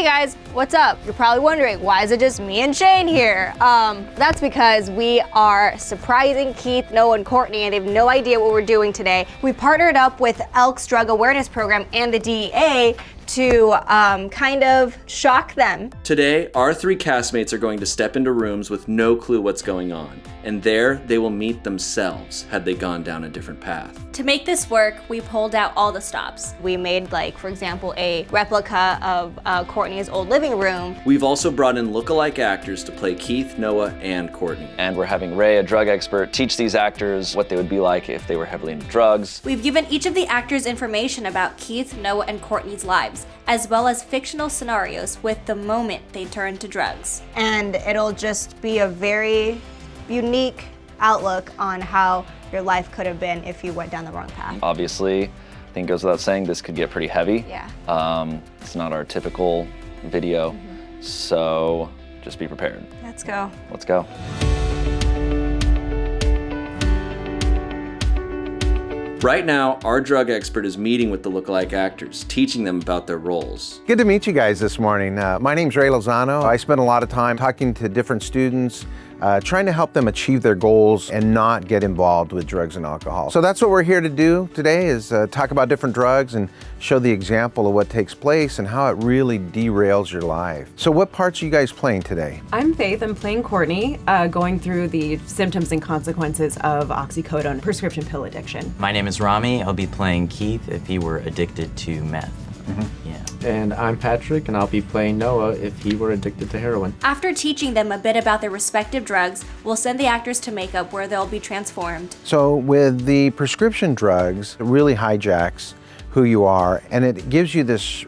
guys, what's up? You're probably wondering, why is it just me and Shane here? That's because we are surprising Keith, Noah, and Courtney, and they have no idea what we're doing today. We partnered up with Elks Drug Awareness Program and the DEA to kind of shock them. Today, our three castmates are going to step into rooms with no clue what's going on, and there they will meet themselves had they gone down a different path. To make this work, we pulled out all the stops. We made, like, for example, a replica of Courtney's old living room. We've also brought in lookalike actors to play Keith, Noah, and Courtney. And we're having Ray, a drug expert, teach these actors what they would be like if they were heavily into drugs. We've given each of the actors information about Keith, Noah, and Courtney's lives, as well as fictional scenarios with the moment they turn to drugs. And it'll just be a very unique outlook on how your life could have been if you went down the wrong path. Obviously, I think it goes without saying, this could get pretty heavy. Yeah. It's not our typical video, so just be prepared. Let's go. Let's go. Right now, our drug expert is meeting with the lookalike actors, teaching them about their roles. Good to meet you guys this morning. My name's Ray Lozano. I spend a lot of time talking to different students, trying to help them achieve their goals and not get involved with drugs and alcohol. So that's what we're here to do today, is talk about different drugs and show the example of what takes place and how it really derails your life. So what parts are you guys playing today? I'm Faith. I'm playing Courtney, going through the symptoms and consequences of oxycodone prescription pill addiction. My name is Rami. I'll be playing Keith if he were addicted to meth. Yeah. And I'm Patrick, and I'll be playing Noah if he were addicted to heroin. After teaching them a bit about their respective drugs, we'll send the actors to makeup where they'll be transformed. So with the prescription drugs, it really hijacks who you are, and it gives you this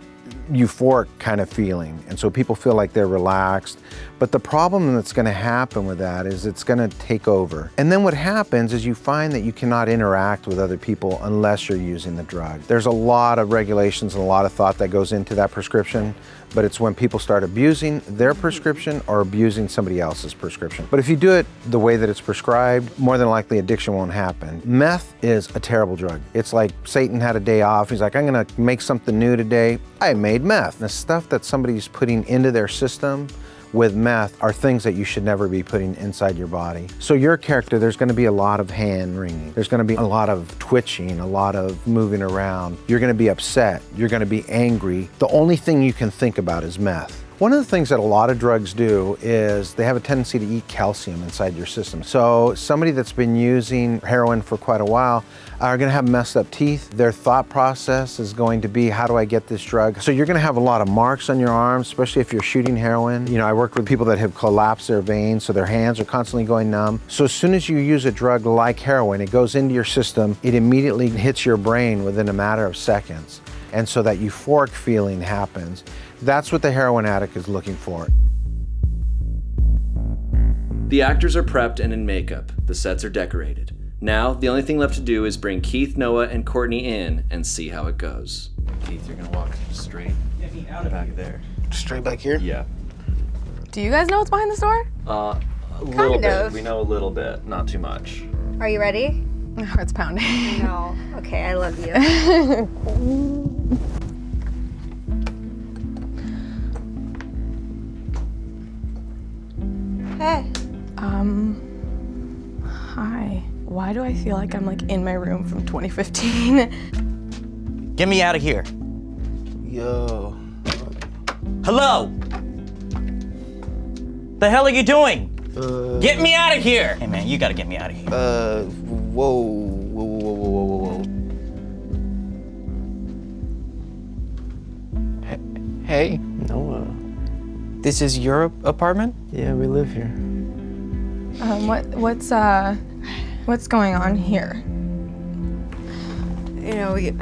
euphoric kind of feeling, and so people feel like they're relaxed. But the problem that's going to happen with that is it's going to take over. And then what happens is you find that you cannot interact with other people unless you're using the drug. There's a lot of regulations and a lot of thought that goes into that prescription, but it's when people start abusing their prescription or abusing somebody else's prescription. But if you do it the way that it's prescribed, more than likely addiction won't happen. Meth is a terrible drug. It's like Satan had a day off. He's like, I'm gonna make something new today. I made meth. The stuff that somebody's putting into their system with meth are things that you should never be putting inside your body. So your character, there's gonna be a lot of hand wringing. There's gonna be a lot of twitching, a lot of moving around. You're gonna be upset, you're gonna be angry. The only thing you can think about is meth. One of the things that a lot of drugs do is they have a tendency to eat calcium inside your system. So somebody that's been using heroin for quite a while are gonna have messed up teeth. Their thought process is going to be, how do I get this drug? So you're gonna have a lot of marks on your arms, especially if you're shooting heroin. You know, I work with people that have collapsed their veins, so their hands are constantly going numb. So as soon as you use a drug like heroin, it goes into your system, it immediately hits your brain within a matter of seconds. And so that euphoric feeling happens. That's what the heroin addict is looking for. The actors are prepped and in makeup. The sets are decorated. Now, the only thing left to do is bring Keith, Noah, and Courtney in and see how it goes. Keith, you're gonna walk straight back there. Straight back here? Yeah. Do you guys know what's behind this door? A little Kind bit. of. We know a little bit, not too much. Are you ready? My heart's pounding. No. Okay, I love you. Hey. Hi. Why do I feel like I'm like in my room from 2015? Get me out of here. Yo. Hello? The hell are you doing? Get me out of here! Hey man, you gotta get me out of here. Whoa. Hey, Noah. This is your apartment? Yeah, we live here. What's going on here? You know, I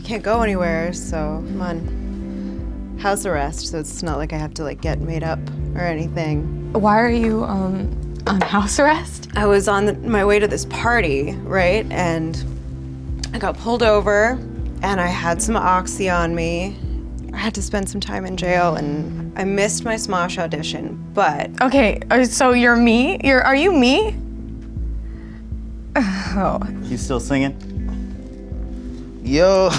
can't go anywhere, so I'm on house arrest, so it's not like I have to like get made up or anything. Why are you on house arrest? I was on my way to this party, right? And I got pulled over and I had some oxy on me. I had to spend some time in jail and I missed my Smosh audition, but... Okay, so you're me? Are you me? Oh. You still singing? Yo.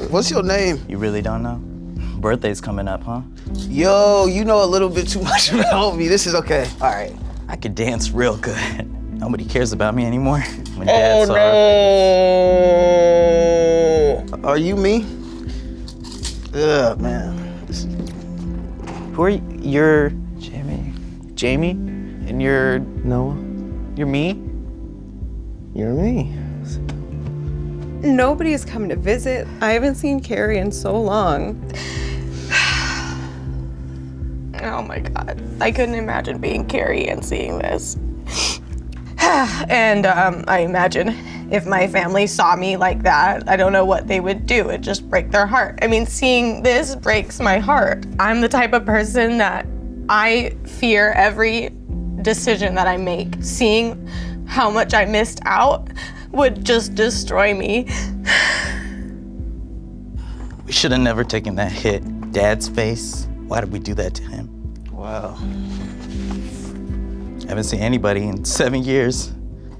What's your name? You really don't know? Birthday's coming up, huh? Yo, you know a little bit too much about me. This is okay. All right. I could dance real good. Nobody cares about me anymore. When Oh, Dad saw our no. Are you me? Ugh, man. Who are you? You're Jamie. Jamie? And you're Noah. You're me? You're me. Nobody's come to visit. I haven't seen Carrie in so long. Oh my God. I couldn't imagine being Carrie and seeing this. And I imagine if my family saw me like that, I don't know what they would do. It'd just break their heart. I mean, seeing this breaks my heart. I'm the type of person that I fear every decision that I make. Seeing how much I missed out would just destroy me. We should have never taken that hit. Dad's face. Why did we do that to him? Wow. I haven't seen anybody in 7 years.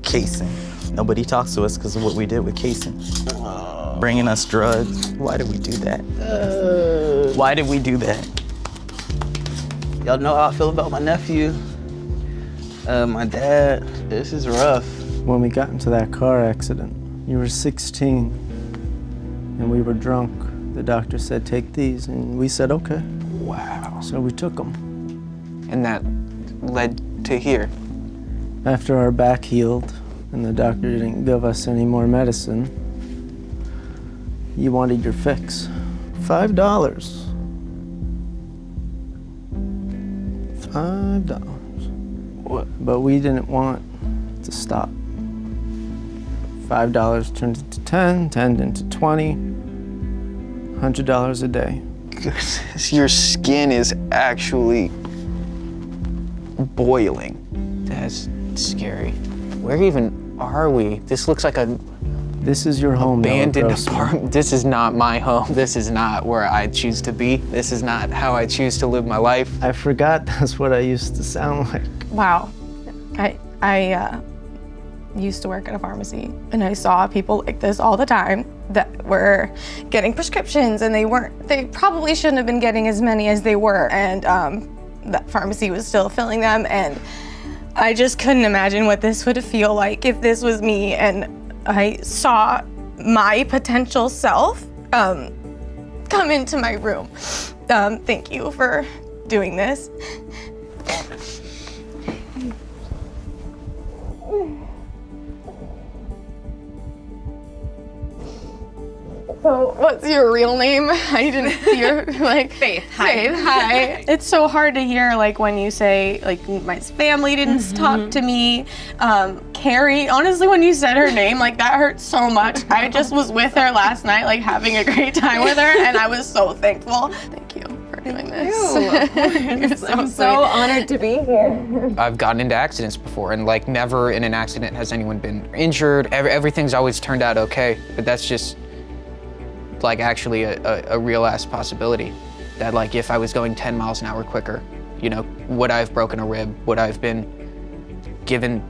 Casing. Nobody talks to us because of what we did with Casing. Bringing us drugs. Why did we do that? Why did we do that? Y'all know how I feel about my nephew. My dad. This is rough. When we got into that car accident, you were 16 and we were drunk. The doctor said, take these, and we said, okay. Wow. So we took them. And that led to here. After our back healed and the doctor didn't give us any more medicine, you wanted your fix. $5. $5. What? But we didn't want to stop. $5 turned into 10, 10 into 20, $100 a day. Goodness, your skin is actually boiling. That's scary. Where even are we? This looks like a This is your home, abandoned apartment. This is not my home. This is not where I choose to be. This is not how I choose to live my life. I forgot that's what I used to sound like. Wow. I used to work at a pharmacy, and I saw people like this all the time that were getting prescriptions, and they probably shouldn't have been getting as many as they were, and that pharmacy was still filling them, and I just couldn't imagine what this would feel like if this was me and I saw my potential self come into my room. Thank you for doing this. So, what's your real name? I didn't hear, like, Faith. Hi. Faith, hi. It's so hard to hear, like, when you say, like, my family didn't talk to me. Carrie, honestly, when you said her name, like, that hurt so much. I just was with her last night, like, having a great time with her, and I was so thankful. Thank you for doing this. I'm so honored to be here. I've gotten into accidents before, and like never in an accident has anyone been injured. Everything's always turned out okay, but that's just like actually a real ass possibility. That like if I was going 10 miles an hour quicker, you know, would I have broken a rib? Would I have been given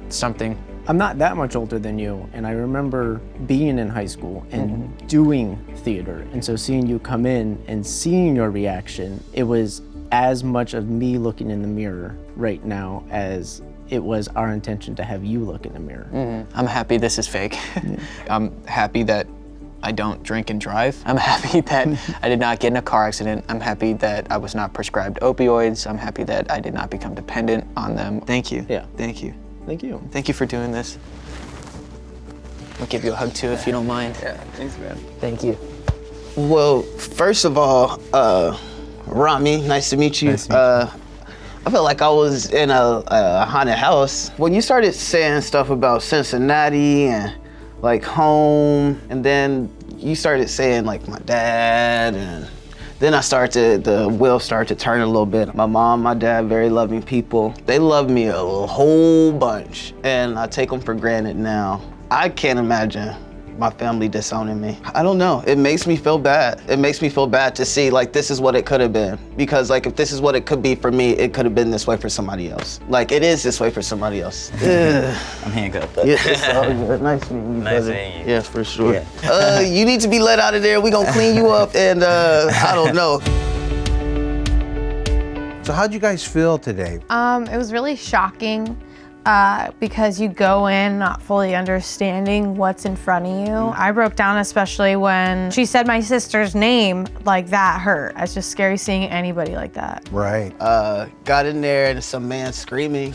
something? I'm not that much older than you, and I remember being in high school and doing theater, and so seeing you come in and seeing your reaction, it was as much of me looking in the mirror right now as it was our intention to have you look in the mirror. I'm happy this is fake. I'm happy that I don't drink and drive. I'm happy that I did not get in a car accident. I'm happy that I was not prescribed opioids. I'm happy that I did not become dependent on them. Thank you. Yeah. Thank you. Thank you. Thank you for doing this. I'll give you a hug too if you don't mind. Yeah, thanks, man. Thank you. Well, first of all, Rami, nice to meet you. Nice to meet you. I felt like I was in a haunted house. When you started saying stuff about Cincinnati and like home, and then you started saying like my dad, and then the wheel started to turn a little bit. My mom, my dad, very loving people. They love me a whole bunch, and I take them for granted now. I can't imagine my family disowning me. I don't know. It makes me feel bad. It makes me feel bad to see like this is what it could have been. Because like if this is what it could be for me, it could have been this way for somebody else. Like it is this way for somebody else. I'm handcuffed. Yeah, it's all good. Nice meeting you, Nice brother. meeting you. Yeah, for sure. Yeah. You need to be let out of there. We gonna clean you up and I don't know. So how'd you guys feel today? It was really shocking because you go in not fully understanding what's in front of you. I broke down especially when she said my sister's name, like that hurt. It's just scary seeing anybody like that. Right. Got in there and some man screaming.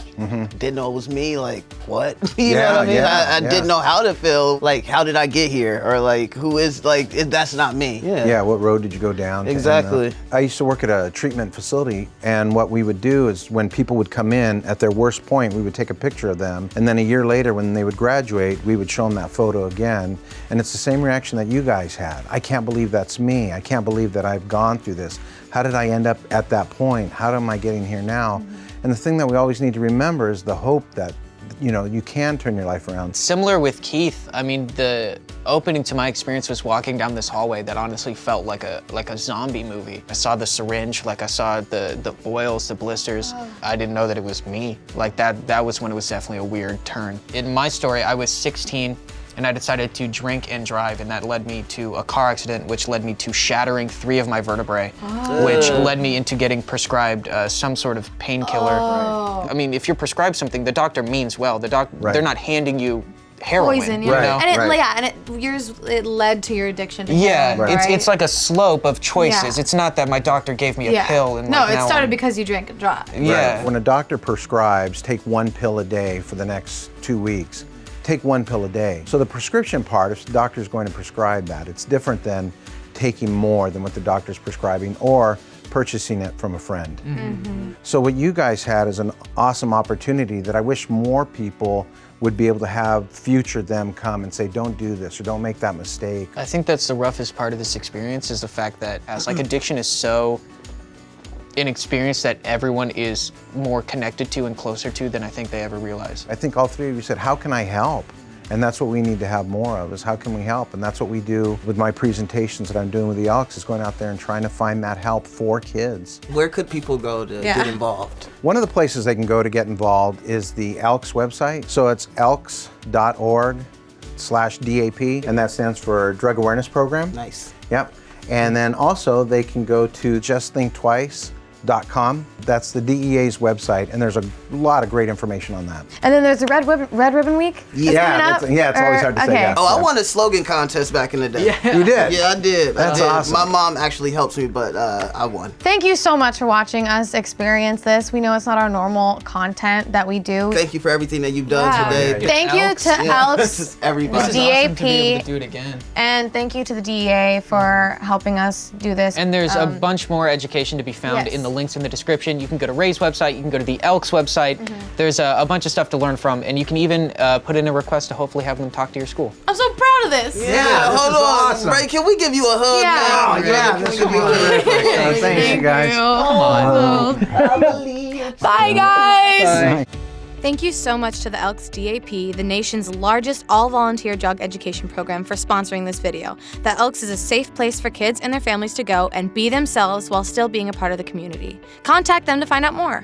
Didn't know it was me, like what? You know what I mean? I didn't know how to feel, like how did I get here? Or like who is, like that's not me. Yeah, what road did you go down? Exactly. I used to work at a treatment facility, and what we would do is when people would come in at their worst point, we would take a picture of them, and then a year later when they would graduate, we would show them that photo again, and it's the same reaction that you guys had. I can't believe that's me. I can't believe that I've gone through this. How did I end up at that point? How am I getting here now? And the thing that we always need to remember is the hope that, you know, you can turn your life around. Similar with Keith, I mean, the opening to my experience was walking down this hallway that honestly felt like a zombie movie. I saw the syringe, like I saw the boils, the blisters. I didn't know that it was me. Like that was when it was definitely a weird turn. In my story, I was 16 and I decided to drink and drive, and that led me to a car accident, which led me to shattering 3 of my vertebrae, which led me into getting prescribed some sort of painkiller. I mean, if you're prescribed something, the doctor means well. They're not handing you heroin. Poison, you know? And it led to your addiction to heroin, right? It's like a slope of choices. Yeah. It's not that my doctor gave me a pill and no, it started because you drank and drive. Yeah. When a doctor prescribes, take 1 pill a day for the next 2 weeks, take 1 pill a day. So the prescription part, if the doctor's going to prescribe that, it's different than taking more than what the doctor's prescribing or purchasing it from a friend. So what you guys had is an awesome opportunity that I wish more people would be able to have future them come and say, don't do this or don't make that mistake. I think that's the roughest part of this experience is the fact that like addiction is so an experience that everyone is more connected to and closer to than I think they ever realize. I think all 3 of you said, how can I help? And that's what we need to have more of, is how can we help? And that's what we do with my presentations that I'm doing with the Elks, is going out there and trying to find that help for kids. Where could people go to get involved? One of the places they can go to get involved is the Elks website. So it's elks.org/DAP, and that stands for Drug Awareness Program. Nice. Yep. And then also they can go to justthinktwice.com. That's the DEA's website, and there's a lot of great information on that. And then there's the Red Ribbon Week. Yeah, it's always hard to say. Yes. Oh, I won a slogan contest back in the day. Yeah. You did? Yeah, I did. That's awesome. My mom actually helps me, but I won. Thank you so much for watching us experience this. We know it's not our normal content that we do. Thank you for everything that you've done today. Thank you to Elks, everybody. the DAP, Awesome to be able to do it again. and thank you to the DEA for helping us do this. And there's a bunch more education to be found in the links in the description. You can go to Ray's website, you can go to the Elks website. There's a bunch of stuff to learn from, and you can even put in a request to hopefully have them talk to your school. I'm so proud of this. Yeah, hold on. Awesome. Ray, can we give you a hug now? Yeah, Can we give you a hug? Thanks, you guys. Bye, guys. Bye. Thank you so much to the Elks DAP, the nation's largest all-volunteer drug education program, for sponsoring this video. The Elks is a safe place for kids and their families to go and be themselves while still being a part of the community. Contact them to find out more.